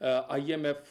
IMF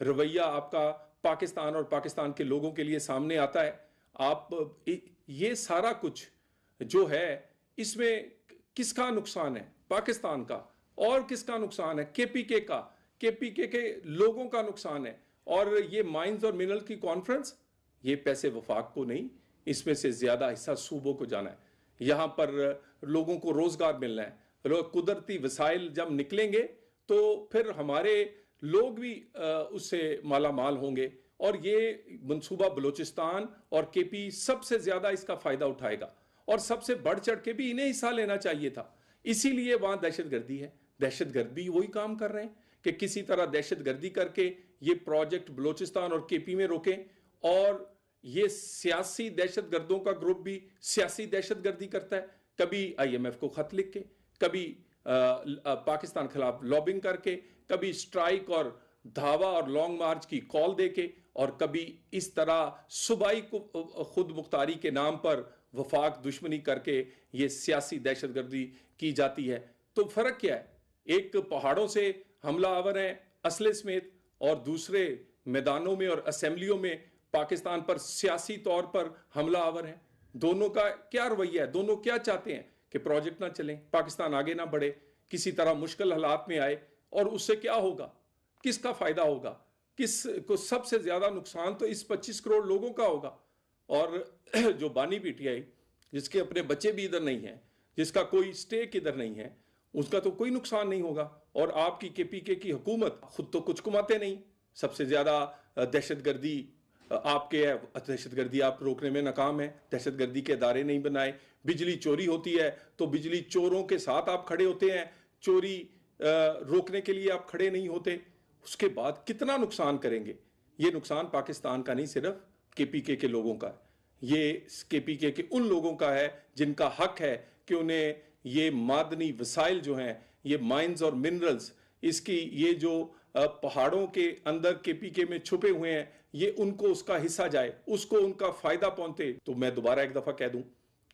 رویہ آپ کا پاکستان اور پاکستان کے لوگوں کے لیے سامنے آتا ہے. آپ یہ سارا کچھ جو ہے اس میں کس کا نقصان ہے؟ پاکستان کا. اور کس کا نقصان ہے؟ کے پی کے کا. کے پی کے لوگوں کا نقصان ہے. اور یہ مائنز اور منرل کی کانفرنس، یہ پیسے وفاق کو نہیں، اس میں سے زیادہ حصہ صوبوں کو جانا ہے. یہاں پر لوگوں کو روزگار ملنا ہے. قدرتی وسائل جب نکلیں گے تو پھر ہمارے لوگ بھی اس سے مالا مال ہوں گے. اور یہ منصوبہ بلوچستان اور کے پی سب سے زیادہ اس کا فائدہ اٹھائے گا، اور سب سے بڑھ چڑھ کے بھی انہیں حصہ لینا چاہیے تھا. اسی لیے وہاں دہشت گردی ہے. دہشت گرد بھی وہی کام کر رہے ہیں کہ کسی طرح دہشت گردی کر کے یہ پروجیکٹ بلوچستان اور کے پی میں روکیں. اور یہ سیاسی دہشت گردوں کا گروپ بھی سیاسی دہشت گردی کرتا ہے، کبھی آئی ایم ایف کو خط لکھ کے، کبھی پاکستان خلاف لابنگ کر کے، کبھی سٹرائک اور دھاوا اور لانگ مارچ کی کال دے کے، اور کبھی اس طرح صوبائی خود مختاری کے نام پر وفاق دشمنی کر کے یہ سیاسی دہشت گردی کی جاتی ہے. تو فرق کیا ہے؟ ایک پہاڑوں سے حملہ آور ہیں اسلحے سمیت، اور دوسرے میدانوں میں اور اسمبلیوں میں پاکستان پر سیاسی طور پر حملہ آور ہیں. دونوں کا کیا رویہ ہے؟ دونوں کیا چاہتے ہیں؟ کہ پروجیکٹ نہ چلیں، پاکستان آگے نہ بڑھے، کسی طرح مشکل حالات میں آئے. اور اس سے کیا ہوگا؟ کس کا فائدہ ہوگا؟ کس کو سب سے زیادہ نقصان تو اس 25 کروڑ لوگوں کا ہوگا. اور جو بانی پی ٹی آئی، جس کے اپنے بچے بھی ادھر نہیں ہیں، جس کا کوئی سٹیک ادھر نہیں ہے، اس کا تو کوئی نقصان نہیں ہوگا. اور آپ کی کے پی کے کی حکومت خود تو کچھ کماتے نہیں. سب سے زیادہ دہشت گردی آپ کے ہے، دہشت گردی آپ روکنے میں ناکام ہے. دہشت گردی کے ادارے نہیں بنائے. بجلی چوری ہوتی ہے تو بجلی چوروں کے ساتھ آپ کھڑے ہوتے ہیں، چوری روکنے کے لیے آپ کھڑے نہیں ہوتے. اس کے بعد کتنا نقصان کریں گے؟ یہ نقصان پاکستان کا نہیں، صرف کے پی کے لوگوں کا ہے. یہ کے پی کے ان لوگوں کا ہے جن کا حق ہے کہ انہیں یہ معدنی وسائل جو ہیں، یہ مائنز اور منرلز، اس کی یہ جو پہاڑوں کے اندر کے پی کے میں چھپے ہوئے ہیں، یہ ان کو اس کا حصہ جائے، اس کو ان کا فائدہ پہنچے. تو میں دوبارہ ایک دفعہ کہہ دوں،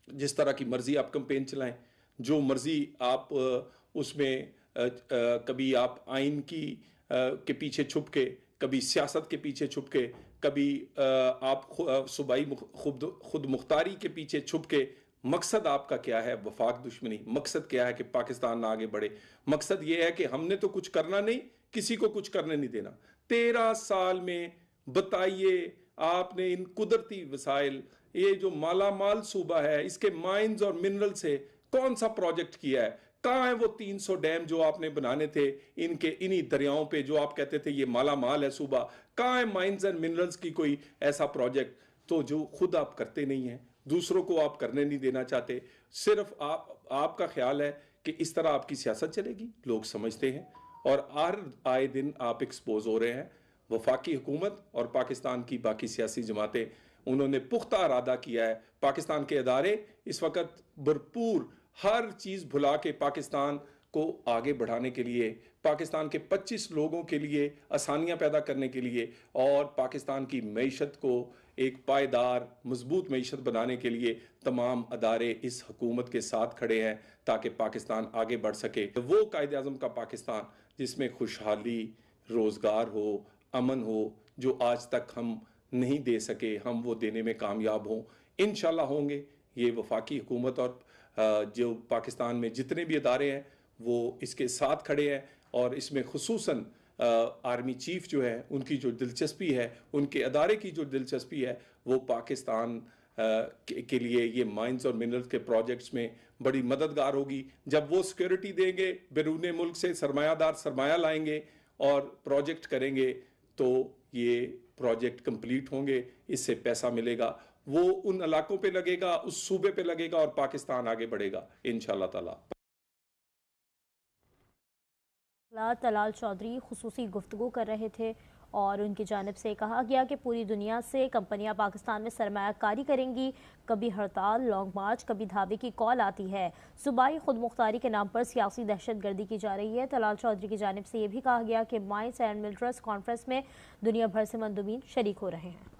جس طرح کی مرضی آپ کمپین چلائیں، جو مرضی آپ اس میں کبھی آپ آئین کی کے پیچھے چھپ کے، کبھی سیاست کے پیچھے چھپ کے، کبھی آپ صوبائی خود مختاری کے پیچھے چھپ کے، مقصد آپ کا کیا ہے؟ وفاق دشمنی. مقصد کیا ہے؟ کہ پاکستان نہ آگے بڑھے. مقصد یہ ہے کہ ہم نے تو کچھ کرنا نہیں، کسی کو کچھ کرنے نہیں دینا. 13 سال میں بتائیے آپ نے ان قدرتی وسائل، یہ جو مالا مال صوبہ ہے، اس کے مائنز اور منرل سے کون سا پروجیکٹ کیا ہے؟ کہاں ہے وہ 300 ڈیم جو آپ نے بنانے تھے انہی دریاؤں پہ جو آپ کہتے تھے یہ مالا مال ہے صوبہ؟ کہاں ہے مائنز اینڈ منرلز کی کوئی ایسا پروجیکٹ؟ تو جو خود آپ کرتے نہیں ہیں، دوسروں کو آپ کرنے نہیں دینا چاہتے. صرف آپ کا خیال ہے کہ اس طرح آپ کی سیاست چلے گی. لوگ سمجھتے ہیں، اور ہر آئے دن آپ ایکسپوز ہو رہے ہیں. وفاقی حکومت اور پاکستان کی باقی سیاسی جماعتیں، انہوں نے پختہ ارادہ کیا ہے. پاکستان کے ادارے اس وقت بھرپور ہر چیز بھلا کے پاکستان کو آگے بڑھانے کے لیے، پاکستان کے 25 لوگوں کے لیے آسانیاں پیدا کرنے کے لیے، اور پاکستان کی معیشت کو ایک پائیدار مضبوط معیشت بنانے کے لیے تمام ادارے اس حکومت کے ساتھ کھڑے ہیں تاکہ پاکستان آگے بڑھ سکے. وہ قائد اعظم کا پاکستان جس میں خوشحالی، روزگار ہو، امن ہو، جو آج تک ہم نہیں دے سکے، ہم وہ دینے میں کامیاب ہوں. انشاءاللہ ہوں گے. یہ وفاقی حکومت اور جو پاکستان میں جتنے بھی ادارے ہیں وہ اس کے ساتھ کھڑے ہیں. اور اس میں خصوصاً آرمی چیف جو ہے، ان کی جو دلچسپی ہے، ان کے ادارے کی جو دلچسپی ہے، وہ پاکستان کے لیے یہ مائنز اور منرلز کے پروجیکٹس میں بڑی مددگار ہوگی. جب وہ سیکیورٹی دیں گے، بیرون ملک سے سرمایہ دار سرمایہ لائیں گے اور پروجیکٹ کریں گے، تو یہ پروجیکٹ کمپلیٹ ہوں گے، اس سے پیسہ ملے گا، وہ ان علاقوں پہ لگے گا، اس صوبے پہ لگے گا، اور پاکستان آگے بڑھے گا انشاءاللہ تعالی. طلال چودھری خصوصی گفتگو کر رہے تھے، اور ان کی جانب سے کہا گیا کہ پوری دنیا سے کمپنیاں پاکستان میں سرمایہ کاری کریں گی. کبھی ہڑتال، لانگ مارچ، کبھی دھاوے کی کال آتی ہے. صوبائی خود مختاری کے نام پر سیاسی دہشت گردی کی جا رہی ہے. طلال چودھری کی جانب سے یہ بھی کہا گیا کہ مائنز اینڈ منرلز کانفرنس میں دنیا بھر سے مندوبین شریک ہو رہے ہیں.